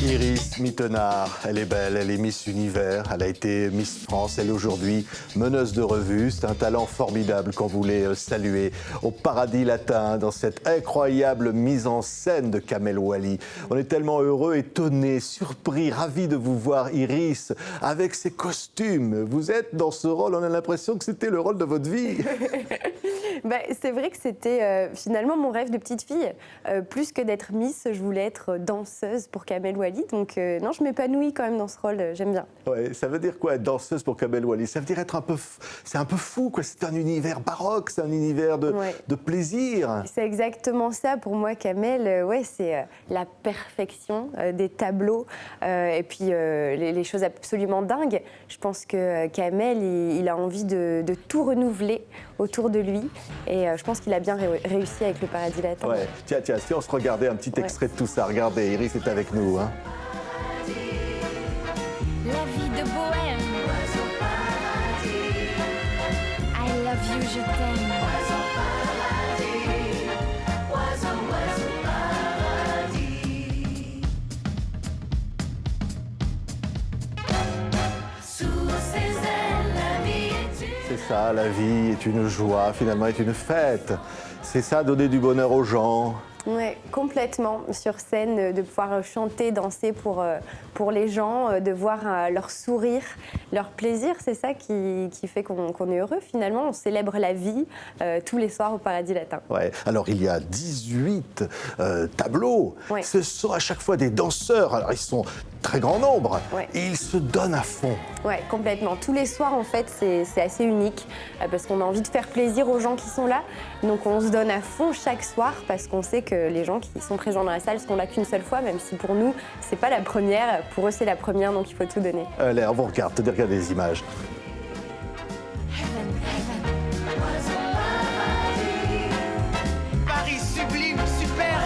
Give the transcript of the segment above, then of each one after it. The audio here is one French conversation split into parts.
Iris Mittenard, elle est belle, elle est Miss Univers, elle a été Miss France, elle est aujourd'hui meneuse de revue. C'est un talent formidable qu'on voulait saluer au Paradis Latin dans cette incroyable mise en scène de Kamel Ouali. On est tellement heureux, étonnés, surpris, ravis de vous voir Iris avec ses costumes. Vous êtes dans ce rôle, on a l'impression que c'était le rôle de votre vie. C'est vrai que c'était finalement mon rêve de petite fille. Plus que d'être Miss, je voulais être danseuse pour Kamel Ouali. Donc non, je m'épanouis quand même dans ce rôle, j'aime bien. Ouais, ça veut dire quoi être danseuse pour Kamel Ouali? Ça veut dire être un peu... C'est un peu fou, quoi. C'est un univers baroque, c'est un univers de plaisir. C'est exactement ça pour moi, Kamel. C'est la perfection des tableaux et puis les choses absolument dingues. Je pense que Kamel, il a envie de tout renouveler autour de lui. Et je pense qu'il a bien réussi avec le Paradis Latin. Ouais. Tiens, si on se regardait un petit extrait de tout ça. Regardez, Iris est avec nous. Hein. La vie de bohème. I love you, je t'aime. C'est ça, la vie est une joie, finalement, est une fête. C'est ça, donner du bonheur aux gens. Oui, complètement. Sur scène, de pouvoir chanter, danser pour les gens, de voir leur sourire, leur plaisir, c'est ça qui fait qu'on est heureux finalement. On célèbre la vie tous les soirs au Paradis Latin. Ouais. Alors il y a 18 tableaux. Ouais. Ce sont à chaque fois des danseurs. Alors ils sont très grand nombre. Ouais. Et ils se donnent à fond. Oui, complètement. Tous les soirs, en fait, c'est assez unique parce qu'on a envie de faire plaisir aux gens qui sont là. Donc on se donne à fond chaque soir parce qu'on sait que les gens qui sont présents dans la salle seront là qu'une seule fois, même si pour nous, c'est pas la première. Pour eux, c'est la première, donc il faut tout donner. Allez, on vous regarde, regardez les images. Paris sublime, superbe.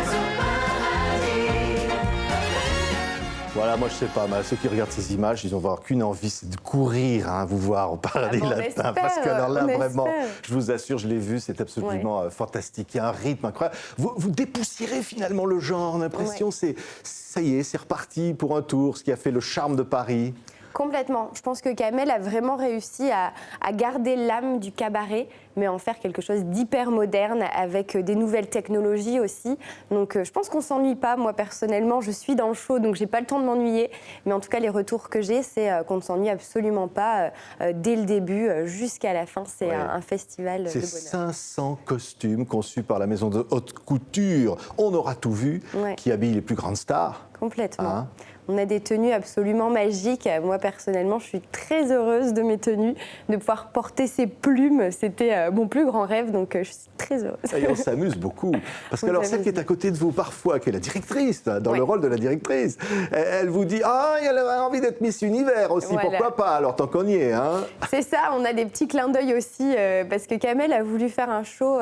Voilà, moi je sais pas, mais ceux qui regardent ces images, ils n'ont voir qu'une envie, c'est de courir, vous voir au Paradis Latin. Parce que alors là, vraiment, je vous assure, je l'ai vu, c'est absolument fantastique. Il y a un rythme incroyable. Vous dépoussiérez finalement le genre, l'impression, ça y est, c'est reparti pour un tour, ce qui a fait le charme de Paris. Complètement. Je pense que Kamel a vraiment réussi à garder l'âme du cabaret, mais en faire quelque chose d'hyper moderne, avec des nouvelles technologies aussi. Donc je pense qu'on ne s'ennuie pas. Moi, personnellement, je suis dans le show, donc je n'ai pas le temps de m'ennuyer. Mais en tout cas, les retours que j'ai, c'est qu'on ne s'ennuie absolument pas dès le début jusqu'à la fin. C'est un festival de bonheur. C'est 500 costumes conçus par la maison de haute couture. On aura tout vu, qui habille les plus grandes stars. Complètement. On a des tenues absolument magiques. Moi, personnellement, je suis très heureuse de mes tenues, de pouvoir porter ces plumes. C'était mon plus grand rêve, donc je suis très heureuse. Et on s'amuse beaucoup. Parce que alors, celle qui est à côté de vous, parfois, qui est la directrice, dans le rôle de la directrice, elle vous dit « Ah, elle a envie d'être Miss Univers aussi, pourquoi pas ?» Alors, tant qu'on y est, hein. C'est ça, on a des petits clins d'œil aussi, parce que Kamel a voulu faire un show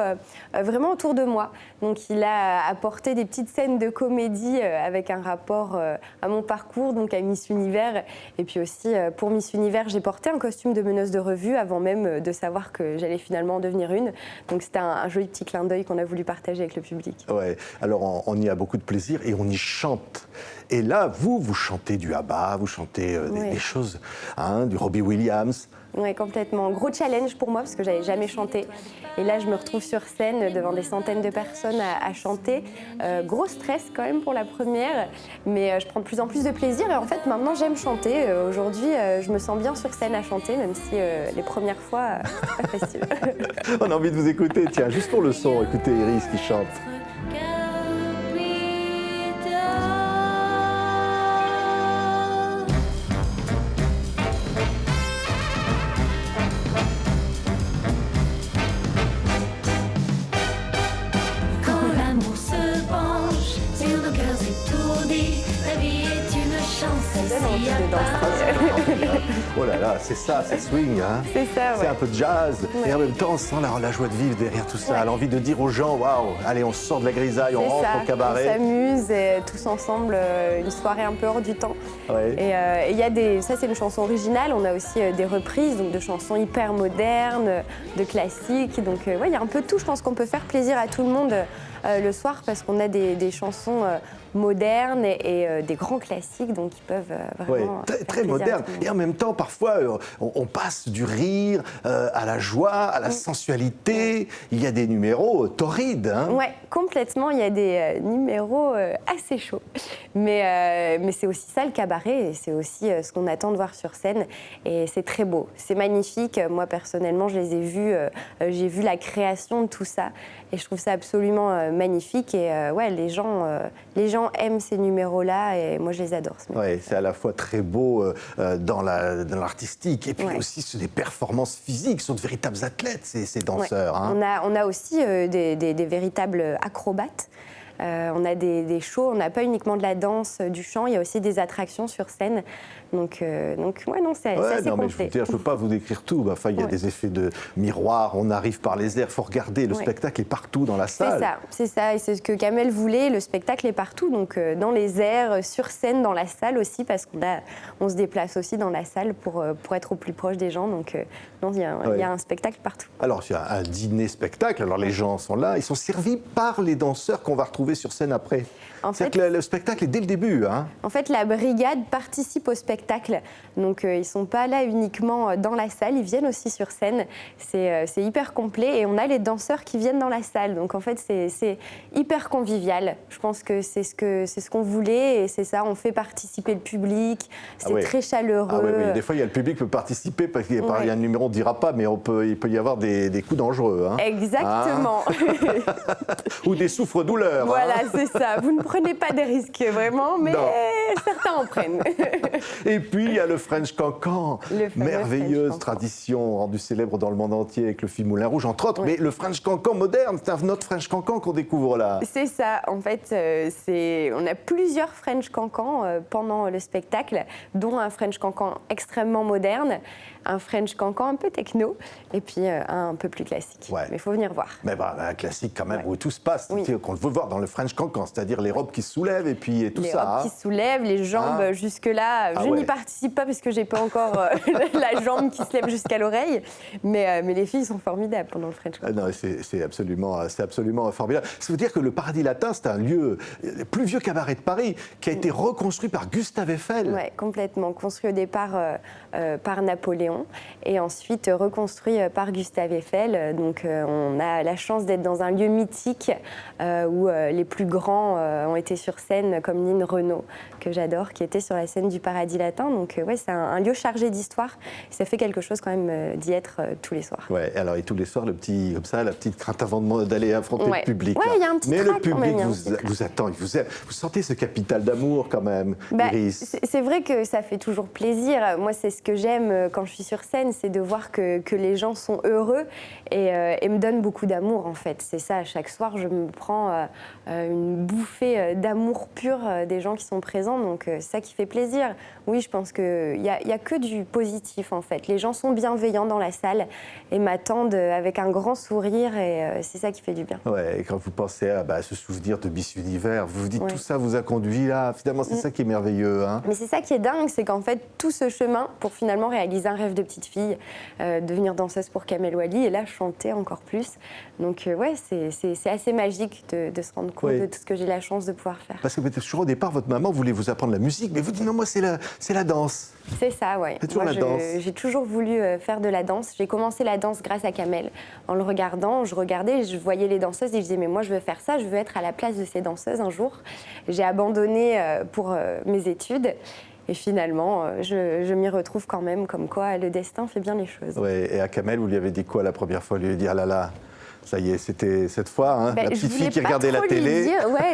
vraiment autour de moi. Donc, il a apporté des petites scènes de comédie avec un rapport à mon parcours, donc à Miss Univers. Et puis aussi, pour Miss Univers, j'ai porté un costume de meneuse de revue avant même de savoir que j'allais finalement en devenir une. Donc c'était un joli petit clin d'œil qu'on a voulu partager avec le public. Ouais, alors on y a beaucoup de plaisir et on y chante. Et là, vous chantez du ABBA, vous chantez des choses, du Robbie Williams. Oui, complètement. Gros challenge pour moi parce que j'avais jamais chanté. Et là, je me retrouve sur scène devant des centaines de personnes à chanter. Gros stress quand même pour la première, mais je prends de plus en plus de plaisir. Et en fait, maintenant, j'aime chanter. Aujourd'hui, je me sens bien sur scène à chanter, même si les premières fois, c'est pas facile. On a envie de vous écouter, tiens, juste pour le son, écoutez Iris qui chante. Oh là là, c'est ça, c'est swing, hein. C'est ça, C'est un peu de jazz. Et en même temps, on sent la joie de vivre derrière tout ça. L'envie de dire aux gens, waouh, allez, on sort de la grisaille, on rentre au cabaret. On s'amuse et tous ensemble, une soirée un peu hors du temps. Et il y a ça c'est une chanson originale, on a aussi des reprises, donc de chansons hyper modernes, de classiques. Donc il y a un peu de tout, je pense qu'on peut faire plaisir à tout le monde le soir parce qu'on a des chansons modernes et des grands classiques, donc ils peuvent vraiment très, faire très plaisir à moderne. tout le monde. Et en même temps, parfois, on passe du rire à la joie, à la sensualité. Il y a des numéros torrides. Hein. Ouais, complètement. Il y a des numéros assez chauds. Mais c'est aussi ça le cabaret. Et c'est aussi ce qu'on attend de voir sur scène. Et c'est très beau. C'est magnifique. Moi, personnellement, je les ai vus. J'ai vu la création de tout ça. Et je trouve ça absolument magnifique. Et ouais, les gens aiment ces numéros-là. Et moi, je les adore. Ouais, c'est à la fois très beau dans l'artistique. Et puis aussi, c'est des performances physiques. Ce sont de véritables athlètes, ces danseurs. Ouais. Hein. On a aussi des véritables acrobates. On a des shows, on n'a pas uniquement de la danse, du chant, il y a aussi des attractions sur scène. Donc ouais, non, c'est assez non, mais complet. je ne peux pas vous décrire tout. Enfin, il y a des effets de miroir, on arrive par les airs, il faut regarder. Le spectacle est partout dans la salle. C'est ça. Et c'est ce que Kamel voulait. Le spectacle est partout, donc dans les airs, sur scène, dans la salle aussi, parce qu'on se déplace aussi dans la salle pour être au plus proche des gens. Donc non, il y a un spectacle partout. Alors, il y a un dîner-spectacle. Alors, les gens sont là. Ils sont servis par les danseurs qu'on va retrouver sur scène après. C'est-à-dire que le spectacle est dès le début. Hein. En fait, la brigade participe au spectacle. Donc, ils ne sont pas là uniquement dans la salle, ils viennent aussi sur scène. C'est hyper complet et on a les danseurs qui viennent dans la salle. Donc, en fait, c'est hyper convivial. Je pense que c'est ce qu'on voulait et c'est ça. On fait participer le public. C'est très chaleureux. Oui. Des fois, il y a le public qui peut participer parce qu'il y a un numéro, on ne dira pas, mais il peut y avoir des coups dangereux. Hein. Exactement. Ou des souffres-douleurs. Voilà, hein. c'est ça. Vous ne prenez pas des risques vraiment, mais certains en prennent. Et puis, il y a le French Cancan, merveilleuse tradition rendue célèbre dans le monde entier avec le film Moulin Rouge, entre autres. Oui. Mais le French Cancan moderne, c'est un autre French Cancan qu'on découvre là. C'est ça. En fait, on a plusieurs French Cancans pendant le spectacle, dont un French Cancan extrêmement moderne, un French Cancan un peu techno, et puis un peu plus classique. Ouais. Mais il faut venir voir. Mais un classique quand même, où tout se passe, qu'on veut voir dans le French Cancan, c'est-à-dire les robes qui se soulèvent et puis tout ça. Les robes qui se soulèvent, les jambes jusque-là. Je n'y participe pas parce que j'ai pas encore la jambe qui se lève jusqu'à l'oreille, mais les filles sont formidables pendant le French Cancan. Non, c'est absolument formidable. Ça veut dire que le Paradis Latin, c'est un lieu, le plus vieux cabaret de Paris, qui a été reconstruit par Gustave Eiffel. Oui, complètement. Construit au départ par Napoléon et ensuite reconstruit par Gustave Eiffel. Donc on a la chance d'être dans un lieu mythique où les plus grands ont été sur scène, comme Line Renaud, que j'adore, qui était sur la scène du Paradis Latin. Donc c'est un lieu chargé d'histoire. Ça fait quelque chose quand même d'y être tous les soirs. Ouais, alors et tous les soirs, la petite crainte avant d'aller affronter le public. Ouais, il y a un petit Mais trac, le public même, vous attend, il vous aime. Vous sentez ce capital d'amour quand même, Iris. C'est vrai que ça fait toujours plaisir. Moi, c'est ce que j'aime quand je suis sur scène, c'est de voir que les gens sont heureux et me donnent beaucoup d'amour en fait. C'est ça, chaque soir, je me prends une bouffée d'amour pur des gens qui sont présents. Donc c'est ça qui fait plaisir. Oui, je pense qu'il n'y a que du positif en fait. Les gens sont bienveillants dans la salle et m'attendent avec un grand sourire et c'est ça qui fait du bien. Ouais, et quand vous pensez à ce souvenir de Miss Univers, vous vous dites tout ça vous a conduit là. Finalement, c'est ça qui est merveilleux. Hein. Mais c'est ça qui est dingue, c'est qu'en fait, tout ce chemin pour finalement réaliser un rêve de petite fille, devenir danseuse pour Kamel Ouali et là, chanter encore plus. Donc ouais, c'est assez magique de se rendre compte de tout ce que j'ai la chance de pouvoir faire. Parce que peut-être toujours au départ, votre maman voulait vous apprendre la musique, mais vous dites non, moi c'est la danse. C'est ça, ouais. C'est toujours la danse. J'ai toujours voulu faire de la danse. J'ai commencé la danse grâce à Kamel. En le regardant, je regardais, je voyais les danseuses et je disais mais moi je veux faire ça, je veux être à la place de ces danseuses un jour. J'ai abandonné pour mes études. Et finalement, je m'y retrouve quand même, comme quoi le destin fait bien les choses. Ouais, et à Kamel, vous lui avez dit quoi la première fois? Lui avez dit ah là là, ça y est, c'était cette fois, hein, la petite fille qui regardait la télé.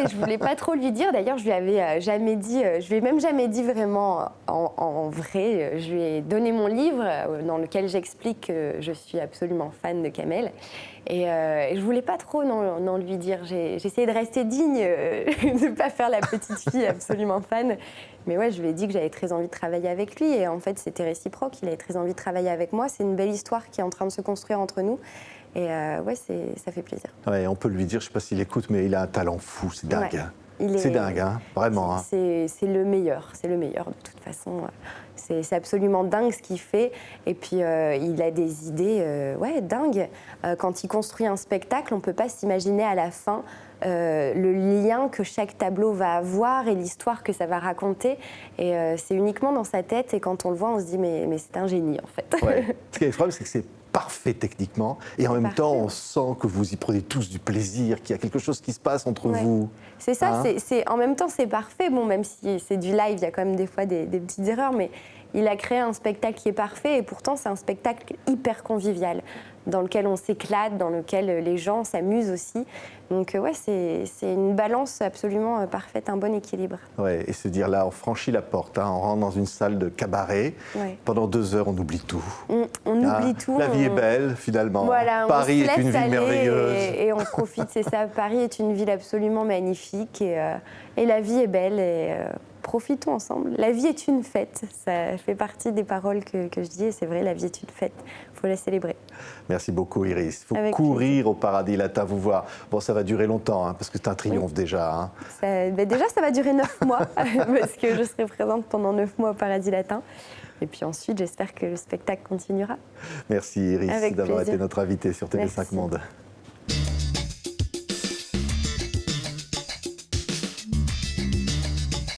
Je voulais pas trop lui dire. D'ailleurs, je lui avais jamais dit, je lui ai même jamais dit vraiment en vrai. Je lui ai donné mon livre dans lequel j'explique que je suis absolument fan de Kamel. Et je voulais pas trop non lui dire. J'ai essayé de rester digne, de pas faire la petite fille absolument fan. Mais ouais, je lui ai dit que j'avais très envie de travailler avec lui. Et en fait, c'était réciproque. Il avait très envie de travailler avec moi. C'est une belle histoire qui est en train de se construire entre nous. Et ouais, ça fait plaisir. Ouais, on peut lui dire, je ne sais pas s'il écoute, mais il a un talent fou. C'est dingue. Ouais. C'est dingue, hein, vraiment. Hein. C'est le meilleur. C'est le meilleur, de toute façon. C'est absolument dingue ce qu'il fait. Et puis, il a des idées dingues. Quand il construit un spectacle, on ne peut pas s'imaginer à la fin le lien que chaque tableau va avoir et l'histoire que ça va raconter. Et c'est uniquement dans sa tête. Et quand on le voit, on se dit mais c'est un génie en fait. Ouais. Ce qui est incroyable, c'est que c'est parfait techniquement et en même temps, on sent que vous y prenez tous du plaisir, qu'il y a quelque chose qui se passe entre vous. C'est ça, Hein en même temps c'est parfait. Bon, même si c'est du live, il y a quand même des fois des petites erreurs, mais il a créé un spectacle qui est parfait et pourtant c'est un spectacle hyper convivial dans lequel on s'éclate, dans lequel les gens s'amusent aussi. Donc ouais, c'est une balance absolument parfaite, un bon équilibre. Ouais, et se dire là, on franchit la porte, hein, on rentre dans une salle de cabaret. Ouais. Pendant 2 heures, on oublie tout. On Hein, oublie tout. La vie est belle, finalement. Voilà, Paris on se est une laisse ville aller merveilleuse. et on profite, c'est ça. Paris est une ville absolument magnifique et la vie est belle et profitons ensemble. La vie est une fête, ça fait partie des paroles que je dis et c'est vrai, la vie est une fête, il faut la célébrer. Merci beaucoup, Iris. Il faut Avec courir au Paradis Latin, vous voir. Bon, ça va durer longtemps, hein, parce que c'est un triomphe déjà. Hein. Déjà, ça va durer 9 mois, parce que je serai présente pendant 9 mois au Paradis Latin. Et puis ensuite, j'espère que le spectacle continuera. Merci, Iris, Avec d'avoir plaisir. été notre invitée sur TV5 Merci. Monde.